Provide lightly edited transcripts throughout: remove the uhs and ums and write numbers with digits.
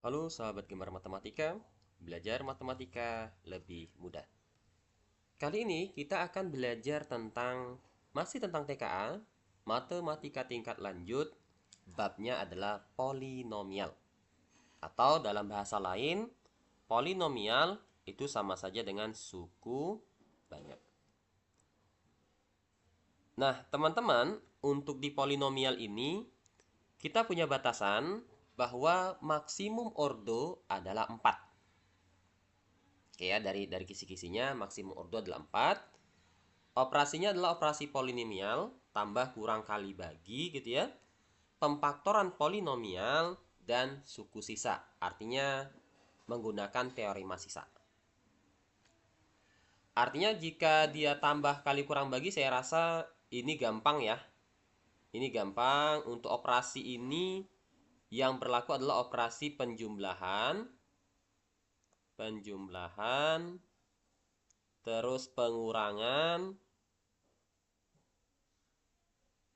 Halo sahabat gemar matematika, belajar matematika lebih mudah. Kali ini kita akan belajar masih tentang TKA, matematika tingkat lanjut, babnya adalah polinomial. Atau dalam bahasa lain, polinomial itu sama saja dengan suku banyak. Nah, teman-teman, untuk di polinomial ini kita punya batasan bahwa maksimum ordo adalah 4. Oke ya, dari kisi-kisinya maksimum ordo adalah 4. Operasinya adalah operasi polinomial, tambah kurang kali bagi gitu ya. Pemfaktoran polinomial dan suku sisa. Artinya menggunakan teorema sisa. Artinya jika dia tambah kali kurang bagi, saya rasa ini gampang ya. Ini gampang. Untuk operasi ini yang berlaku adalah operasi penjumlahan, terus pengurangan,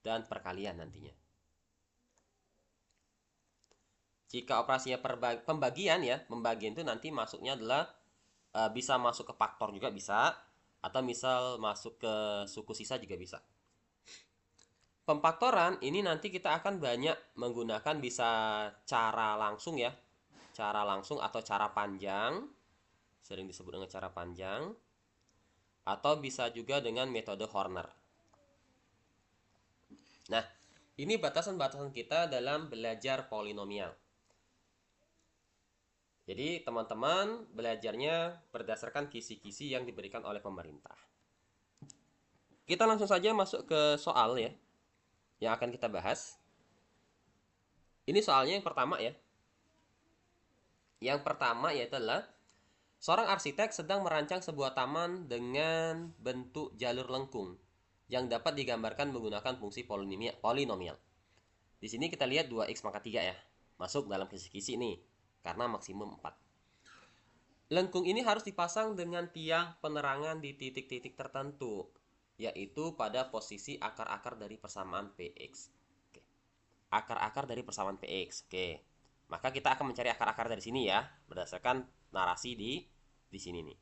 dan perkalian nantinya. Jika operasinya pembagian ya, pembagian itu nanti masuknya adalah bisa masuk ke faktor juga bisa, atau misal masuk ke suku sisa juga bisa. Pemfaktoran ini nanti kita akan banyak menggunakan bisa cara langsung ya, cara langsung atau cara panjang, sering disebut dengan cara panjang, atau bisa juga dengan metode Horner. Nah, ini batasan-batasan kita dalam belajar polinomial. Jadi teman-teman belajarnya berdasarkan kisi-kisi yang diberikan oleh pemerintah. Kita langsung saja masuk ke soal ya, yang akan kita bahas. Ini soalnya yang pertama ya. Yang pertama yaitu adalah seorang arsitek sedang merancang sebuah taman dengan bentuk jalur lengkung yang dapat digambarkan menggunakan fungsi polinomial. Di sini kita lihat 2x pangkat 3 ya. Masuk dalam kisi-kisi ini karena maksimum 4. Lengkung ini harus dipasang dengan tiang penerangan di titik-titik tertentu, yaitu pada posisi akar-akar dari persamaan Px. Oke. Akar-akar dari persamaan Px. Oke. Maka kita akan mencari akar-akar dari sini ya, berdasarkan narasi di sini nih.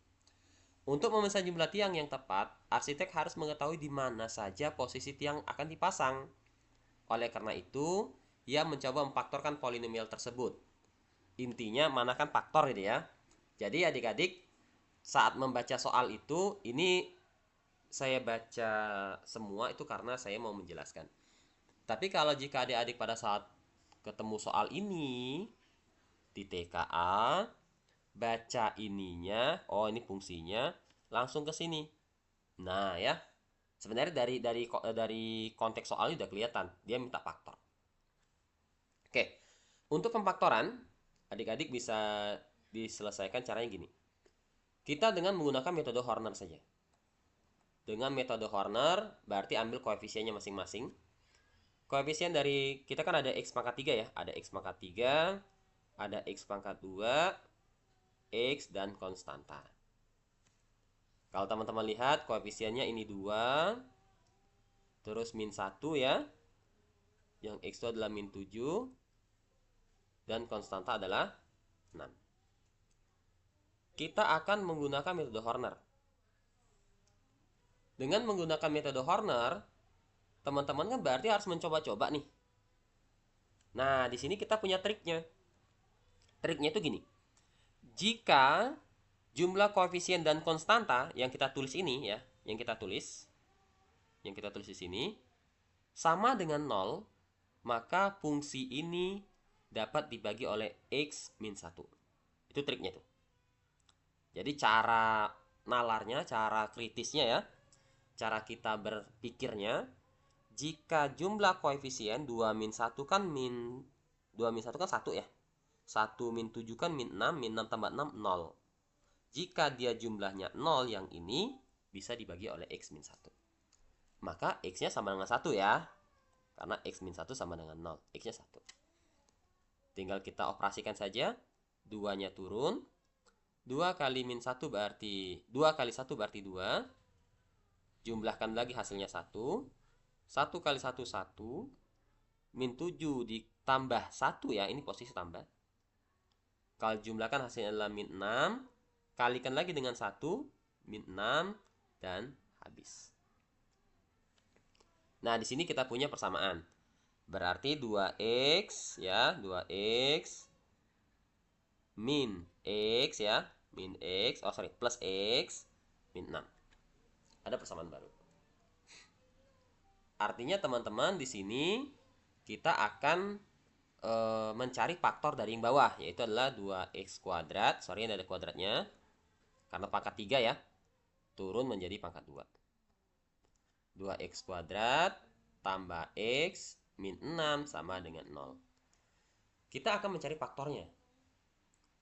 Untuk memesan jumlah tiang yang tepat, arsitek harus mengetahui di mana saja posisi tiang akan dipasang. Oleh karena itu, ia mencoba memfaktorkan polinomial tersebut. Intinya manakan faktor ini ya. Jadi adik-adik saat membaca soal itu, ini saya baca semua itu karena saya mau menjelaskan. Tapi kalau jika adik-adik pada saat ketemu soal ini di TKA, baca ininya, oh ini fungsinya, langsung ke sini. Nah ya, sebenarnya dari konteks soalnya udah kelihatan, dia minta faktor. Oke, untuk pemfaktoran, adik-adik bisa diselesaikan caranya gini. Kita dengan menggunakan metode Horner saja. Dengan metode Horner, berarti ambil koefisiennya masing-masing. Koefisien dari kita kan ada x pangkat 3 ya. Ada x pangkat 3, ada x pangkat 2, x dan konstanta. Kalau teman-teman lihat koefisiennya ini 2, terus min 1 ya. Yang x itu adalah min 7, dan konstanta adalah 6. Kita akan menggunakan metode Horner. Dengan menggunakan metode Horner, teman-teman kan berarti harus mencoba-coba nih. Nah, di sini kita punya triknya. Triknya itu gini. Jika jumlah koefisien dan konstanta yang kita tulis ini ya, yang kita tulis di sini sama dengan 0, maka fungsi ini dapat dibagi oleh x min 1. Itu triknya tuh. Jadi cara nalarnya, cara kritisnya ya, cara kita berpikirnya, jika jumlah koefisien 2 min 1 kan 1 ya. 1 min 7 kan min 6, min 6 tambah 6, 0. Jika dia jumlahnya 0 yang ini, bisa dibagi oleh x min 1. Maka x-nya sama dengan 1 ya. Karena x min 1 sama dengan 0. X-nya 1. Tinggal kita operasikan saja. 2-nya turun. 2 kali min 1 berarti 2 kali 1 berarti 2. Jumlahkan lagi hasilnya 1. 1 kali 1 1. Min 7 ditambah 1 ya. Ini posisi tambah. Kalau jumlahkan hasilnya adalah min 6, kalikan lagi dengan 1, min 6, dan habis. Nah, di sini kita punya persamaan. Berarti 2x ya, 2x min x ya, min x, plus x min 6. Ada persamaan baru. Artinya teman-teman di sini kita akan mencari faktor dari yang bawah, yaitu adalah 2x kuadrat. Sorry, ini ada kuadratnya. Karena pangkat 3 ya, turun menjadi pangkat 2. 2x kuadrat tambah x min 6 sama dengan 0. Kita akan mencari faktornya.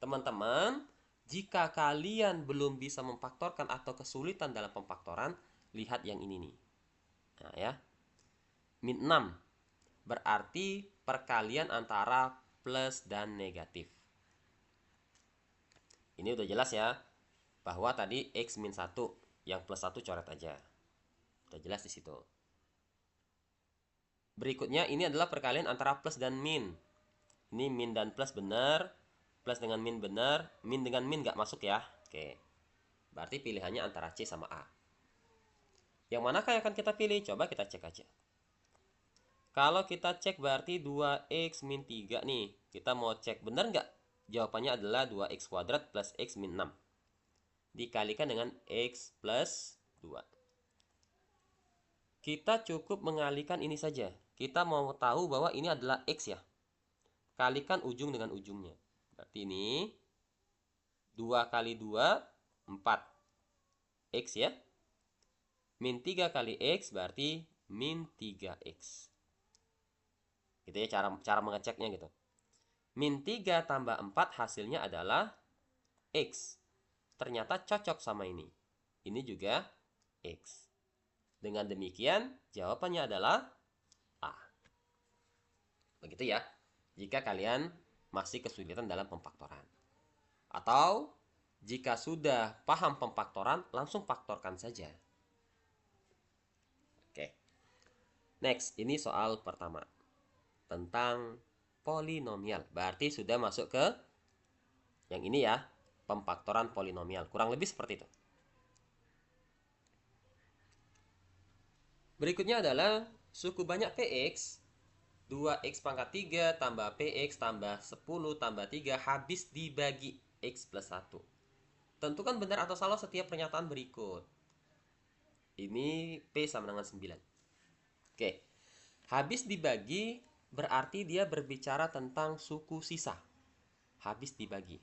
Teman-teman, jika kalian belum bisa memfaktorkan atau kesulitan dalam pemfaktoran, lihat yang ini nih. Nah ya, min 6 berarti perkalian antara plus dan negatif. Ini udah jelas ya, bahwa tadi x min 1, yang plus 1 coret aja. Udah jelas di situ. Berikutnya ini adalah perkalian antara plus dan min. Ini min dan plus benar, plus dengan min benar, min dengan min nggak masuk ya. Oke, berarti pilihannya antara C sama A. Yang manakah yang akan kita pilih? Coba kita cek aja. Kalau kita cek berarti 2x min 3 nih. Kita mau cek benar nggak? Jawabannya adalah 2x kuadrat plus x min 6. Dikalikan dengan x plus 2. Kita cukup mengalihkan ini saja. Kita mau tahu bahwa ini adalah x ya. Kalikan ujung dengan ujungnya. Berarti ini 2 kali 2, 4. X ya. Min 3 kali x berarti min 3x. Gitu ya cara mengeceknya gitu. Min 3 tambah 4 hasilnya adalah x. Ternyata cocok sama ini. Ini juga x. Dengan demikian jawabannya adalah A. Begitu ya. Jika kalian masih kesulitan dalam pemfaktoran. Atau jika sudah paham pemfaktoran, langsung faktorkan saja. Oke. Next, ini soal pertama. Tentang polinomial. Berarti sudah masuk ke yang ini ya, pemfaktoran polinomial. Kurang lebih seperti itu. Berikutnya adalah suku banyak Px 2x pangkat 3 tambah px tambah 10 tambah 3 habis dibagi x plus 1. Tentukan benar atau salah setiap pernyataan berikut. Ini P sama dengan 9. Oke. Habis dibagi berarti dia berbicara tentang suku sisa. Habis dibagi.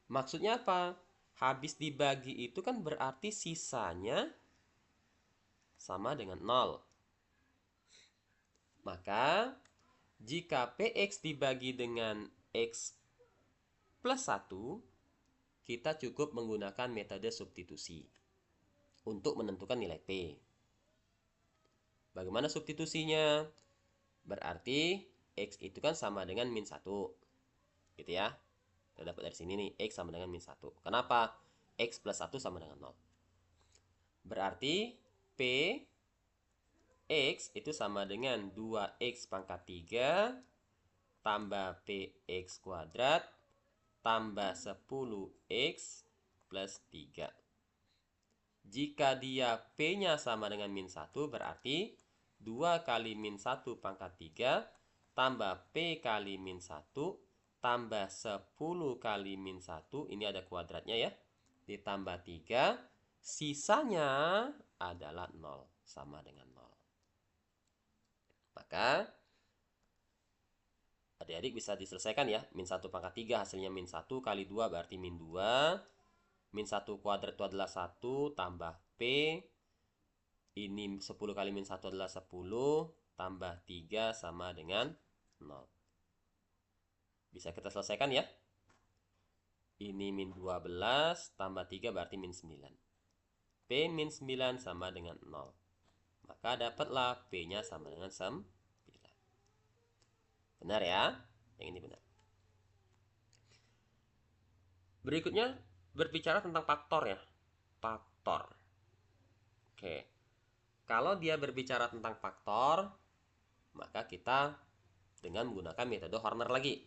Maksudnya apa? Habis dibagi itu kan berarti sisanya sama dengan 0. Maka, jika Px dibagi dengan X plus 1, kita cukup menggunakan metode substitusi untuk menentukan nilai P. Bagaimana substitusinya? Berarti X itu kan sama dengan min 1. Gitu ya. Kita dapat dari sini nih, X sama dengan min 1. Kenapa? X plus 1 sama dengan 0. Berarti P X itu sama dengan 2x pangkat 3 tambah px kuadrat tambah 10x plus 3. Jika dia p-nya sama dengan min 1 berarti 2 kali min 1 pangkat 3 tambah p kali min 1 tambah 10 kali min 1, ini ada kuadratnya ya, ditambah 3, sisanya adalah 0, sama dengan 0. Maka adik-adik bisa diselesaikan ya. Min 1 pangkat 3 hasilnya min 1 kali 2 berarti min 2. Min 1 kuadrat itu adalah 1 tambah P. Ini 10 kali min 1 adalah 10 tambah 3 sama dengan 0. Bisa kita selesaikan ya. Ini min 12 tambah 3 berarti min 9. P min 9 sama dengan 0. Maka dapatlah P-nya sama dengan 9. Benar ya? Yang ini benar. Berikutnya berbicara tentang faktor ya. Faktor. Oke. Kalau dia berbicara tentang faktor, maka kita dengan menggunakan metode Horner lagi.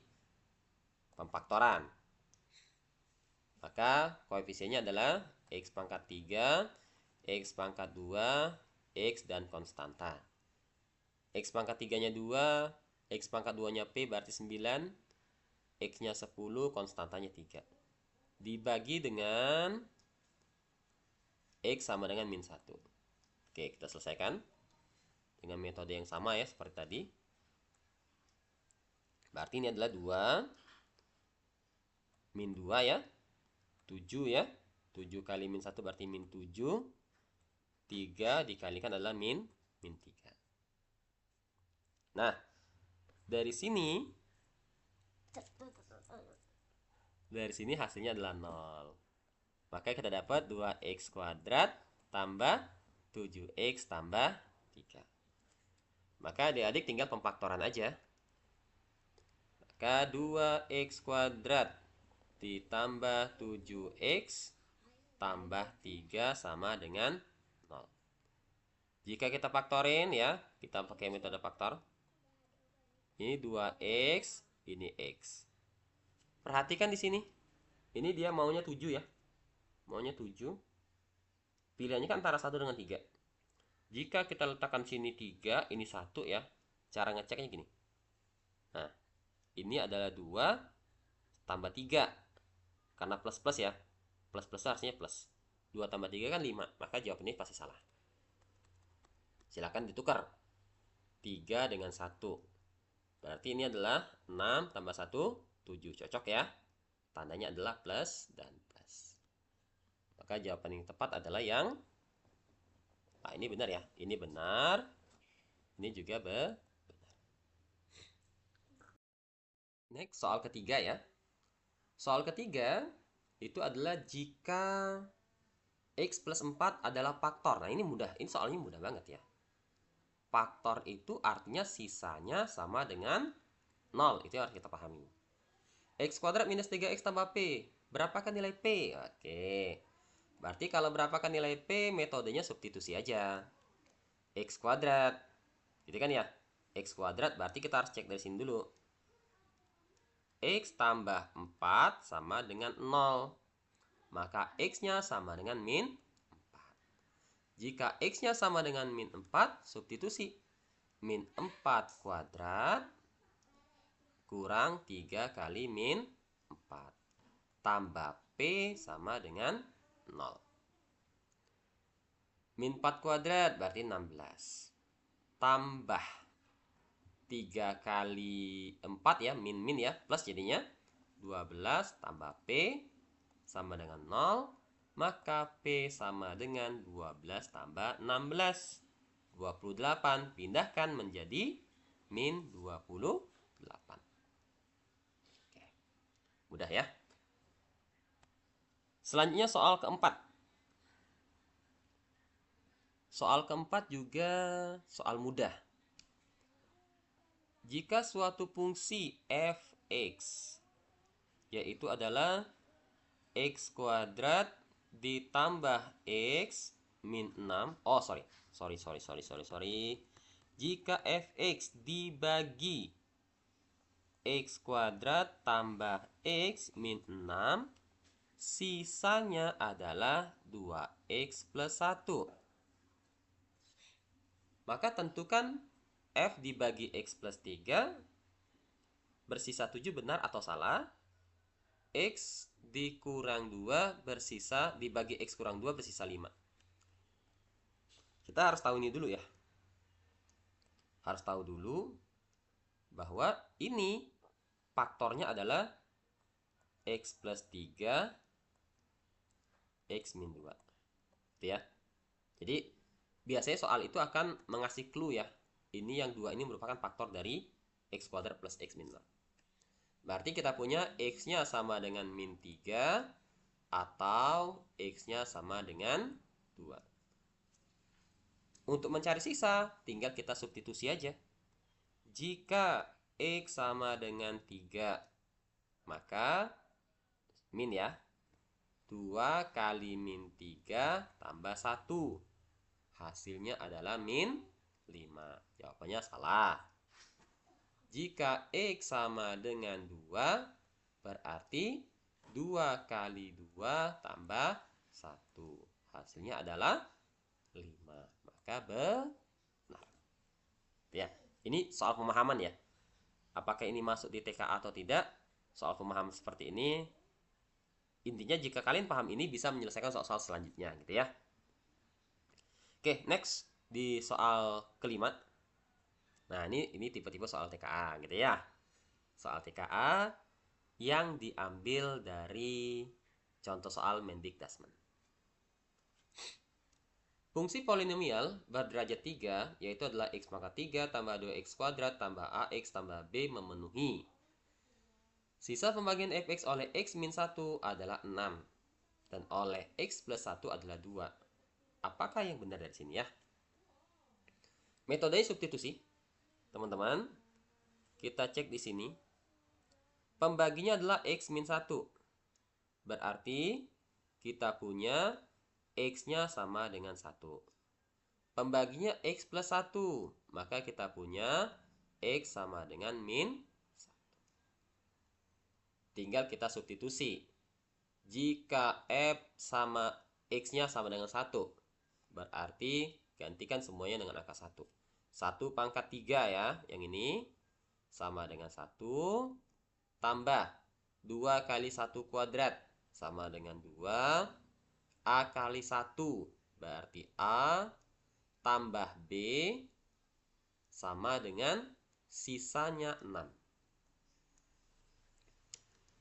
pemfaktoran. Maka koefisiennya adalah X pangkat 3, X pangkat 2, X dan konstanta. X pangkat 3-nya 2, X pangkat 2-nya P berarti 9, X-nya 10, konstantanya 3. Dibagi dengan X sama dengan min 1. Oke, kita selesaikan dengan metode yang sama ya, seperti tadi. Berarti ini adalah 2 min 2 ya. 7 ya. 7 kali min 1 berarti min 7. 3 dikalikan adalah min 3. Nah, dari sini hasilnya adalah 0. Maka kita dapat 2x kuadrat tambah 7x tambah 3. Maka adik-adik tinggal pemfaktoran aja. Maka 2x kuadrat ditambah 7x tambah 3 sama dengan 0. Jika kita faktorin ya, kita pakai metode faktor. Ini 2x, ini x. Perhatikan di sini. Ini dia maunya 7 ya. Maunya 7. Pilihannya kan antara 1 dengan 3. Jika kita letakkan sini 3, ini 1 ya. Cara ngeceknya gini. Nah, ini adalah 2 tambah 3. Karena plus-plus ya. Plus-plus artinya plus. 2 tambah 3 kan 5. Maka jawabannya pasti salah. Silakan ditukar. 3 dengan 1. Berarti ini adalah 6 tambah 1, 7. Cocok ya. Tandanya adalah plus dan plus. Maka jawaban yang tepat adalah yang... Nah, ini benar ya. Ini benar. Ini juga benar. Next, soal ketiga ya. Soal ketiga itu adalah jika X plus 4 adalah faktor. Nah, ini mudah. Ini soalnya mudah banget ya. Faktor itu artinya sisanya sama dengan 0. Itu yang harus kita pahami. X kuadrat minus 3X tambah P. Berapakah nilai P? Oke. Berarti kalau berapakah nilai P, metodenya substitusi aja. X kuadrat. Gitu kan ya? X kuadrat berarti kita harus cek dari sini dulu. X tambah 4 sama dengan 0. Maka X-nya sama dengan min 4. Jika X-nya sama dengan min 4, substitusi. Min 4 kuadrat kurang 3 kali min 4. Tambah P sama dengan 0. Min 4 kuadrat berarti 16. Tambah 3 kali 4 ya, min ya, plus jadinya 12 tambah P sama dengan 0. Maka P sama dengan 12 tambah 16. 28. Pindahkan menjadi min 28. Oke. Mudah ya. Selanjutnya soal keempat. Soal keempat juga soal mudah. Jika suatu fungsi f(x) yaitu adalah x kuadrat ditambah x min 6. Oh, sorry. Jika f(x) dibagi x kuadrat tambah x min 6, sisanya adalah 2x plus 1. Maka tentukan f dibagi x plus 3 bersisa 7 benar atau salah. X dikurang 2 bersisa dibagi x kurang 2 bersisa 5. Kita harus tahu ini dulu ya. Harus tahu dulu bahwa ini faktornya adalah x plus 3 x min 2. Gitu ya. Jadi biasanya soal itu akan mengasih clue ya. Ini yang 2 ini merupakan faktor dari x kuadrat plus x min 2. Berarti kita punya x-nya sama dengan min 3 atau x-nya sama dengan 2. Untuk mencari sisa, tinggal kita substitusi aja. Jika x sama dengan 3, maka min ya. 2 kali min 3 tambah 1. Hasilnya adalah min 5. Jawabannya salah. Jika x sama dengan 2, Berarti 2 kali 2 tambah 1. Hasilnya adalah 5. Maka benar. Ya, ini soal pemahaman ya. Apakah ini masuk di TKA atau tidak? Soal pemahaman seperti ini. Intinya jika kalian paham ini bisa menyelesaikan soal-soal selanjutnya gitu ya. Oke, next di soal kelima. Nah, ini tipe-tipe soal TKA gitu ya. Soal TKA yang diambil dari contoh soal Mendik-Dasman. Fungsi polinomial berderajat 3 yaitu adalah x pangkat 3 tambah 2x kuadrat tambah ax tambah b memenuhi. Sisa pembagian fx oleh x min 1 adalah 6 dan oleh x plus 1 adalah 2. Apakah yang benar dari sini ya? Metode substitusi. Teman-teman, kita cek di sini. Pembaginya adalah x min 1. Berarti kita punya x-nya sama dengan 1. Pembaginya x plus 1. Maka kita punya x sama dengan min 1. Tinggal kita substitusi. Jika f sama x-nya sama dengan 1. Berarti gantikan semuanya dengan angka 1. 1 pangkat 3 ya. Yang ini sama dengan 1. Tambah 2 kali 1 kuadrat sama dengan 2. A kali 1 berarti A tambah B sama dengan sisanya 6.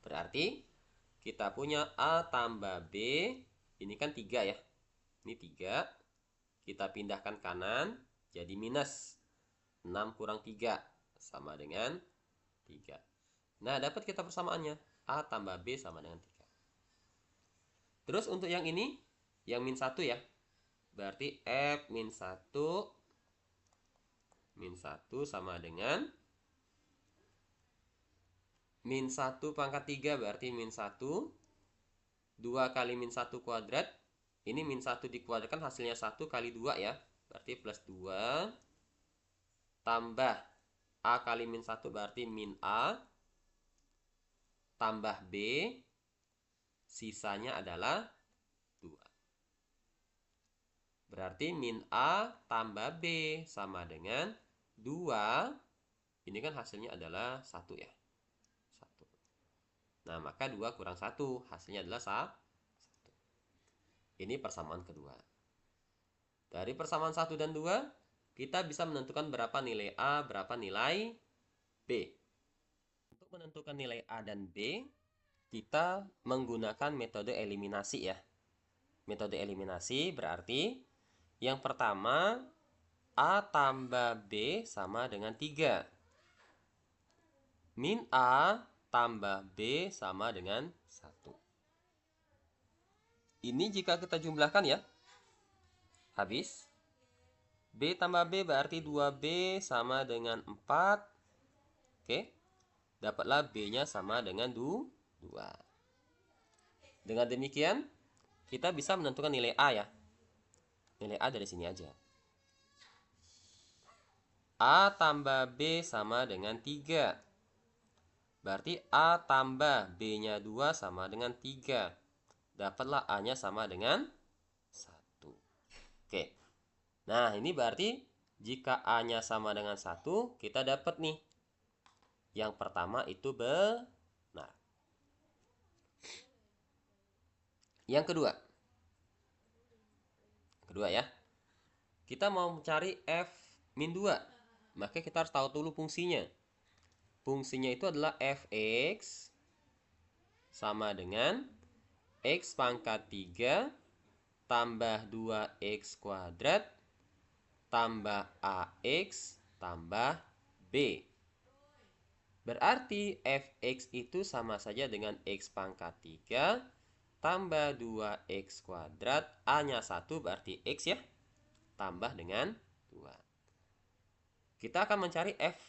Berarti kita punya A tambah B. Ini kan 3 ya. Ini 3. Kita pindahkan kanan jadi minus. 6 kurang 3 sama dengan 3. Nah, dapat kita persamaannya. A tambah B sama dengan 3. Terus untuk yang ini, yang min 1 ya. Berarti F min 1 sama dengan min 1 pangkat 3 berarti min 1. 2 kali min 1 kuadrat. Ini min 1 dikuadratkan hasilnya 1 kali 2 ya. Berarti plus 2. Tambah A kali min 1 berarti min A. Tambah B. Sisanya adalah 2. Berarti min A tambah B sama dengan 2. Ini kan hasilnya adalah 1 ya. 1. Nah, maka 2 kurang 1. Hasilnya adalah 1. Ini persamaan kedua. Dari persamaan 1 dan 2, kita bisa menentukan berapa nilai A, berapa nilai B. Untuk menentukan nilai A dan B, kita menggunakan metode eliminasi ya. Metode eliminasi berarti yang pertama A tambah B sama dengan 3. Min A tambah B sama dengan 1. Ini jika kita jumlahkan ya. Habis. B tambah B berarti 2B sama dengan 4. Oke. Dapatlah B-nya sama dengan 2. Dengan demikian, kita bisa menentukan nilai A ya. Nilai A dari sini aja. A tambah B sama dengan 3. Berarti A tambah B-nya 2 sama dengan 3. Dapatlah A-nya sama dengan 1. Oke. Nah, ini berarti jika A-nya sama dengan 1, kita dapat nih. Yang pertama itu benar. Yang kedua. Kedua ya. Kita mau mencari F min 2. Maka kita harus tahu dulu fungsinya. Fungsinya itu adalah fx sama dengan x pangkat 3 tambah 2x kuadrat tambah ax tambah b. Berarti fx itu sama saja dengan x pangkat 3 tambah 2x kuadrat. A-nya 1 berarti x ya. Tambah dengan 2. Kita akan mencari f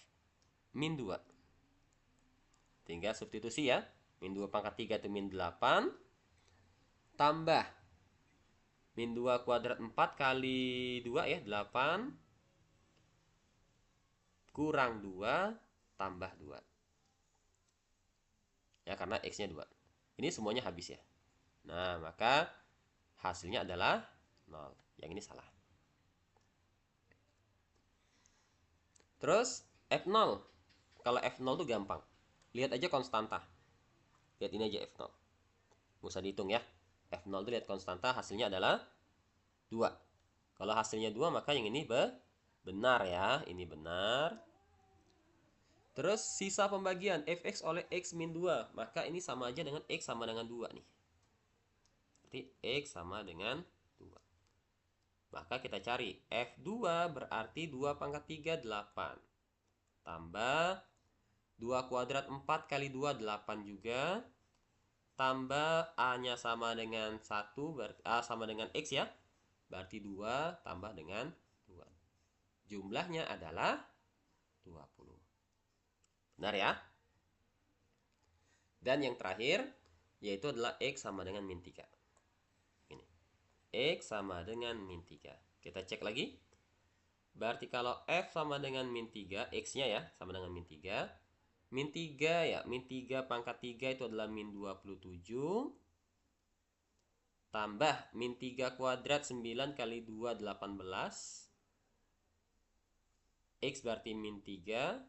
min 2. Tinggal substitusi ya. Min 2 pangkat 3 itu min 8. Tambah min 2 kuadrat 4 kali 2 ya. 8. Kurang 2 tambah 2. Ya, karena X-nya 2. Ini semuanya habis ya. Nah, maka hasilnya adalah 0. Yang ini salah. Terus F0. Kalau F0 tuh gampang. Lihat aja konstanta. Lihat ini aja F0. Nggak usah dihitung ya. F0 itu lihat konstanta, hasilnya adalah 2. Kalau hasilnya 2, maka yang ini benar ya. Ini benar. Terus sisa pembagian fx oleh x min 2. Maka ini sama aja dengan x sama dengan 2 nih. Berarti x sama dengan 2. Maka kita cari F2 berarti 2 pangkat 3, 8. Tambah 2 kuadrat 4 kali 2, 8 juga. Tambah A-nya sama dengan 1, berarti A sama dengan X ya. Berarti 2 tambah dengan 2. Jumlahnya adalah 20. Benar ya? Dan yang terakhir, yaitu adalah X sama dengan min 3. Ini. X sama dengan min 3. Kita cek lagi. Berarti kalau F sama dengan min 3, X-nya ya, sama dengan min 3. Min 3 ya, min 3 pangkat 3 itu adalah min 27. Tambah min 3 kuadrat 9 kali 2, 18. X berarti min 3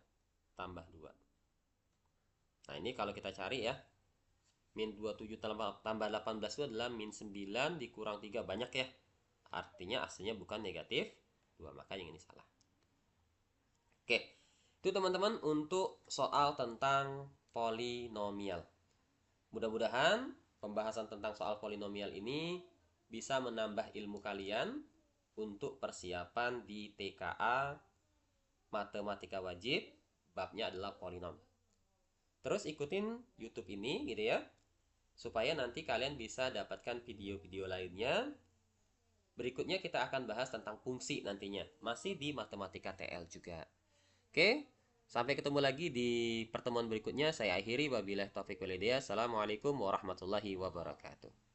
tambah 2. Nah, ini kalau kita cari ya. Min 27 tambah 18 itu adalah min 9 dikurang 3. Banyak ya. Artinya hasilnya bukan negatif 2. Maka yang ini salah. Oke. Itu teman-teman untuk soal tentang polinomial. Mudah-mudahan pembahasan tentang soal polinomial ini bisa menambah ilmu kalian untuk persiapan di TKA Matematika Wajib, babnya adalah polinom. Terus ikutin YouTube ini gitu ya, supaya nanti kalian bisa dapatkan video-video lainnya. Berikutnya kita akan bahas tentang fungsi nantinya, masih di Matematika TL juga. Oke, sampai ketemu lagi di pertemuan berikutnya. Saya akhiri, wabillahi taufiq walhidayah. Assalamualaikum warahmatullahi wabarakatuh.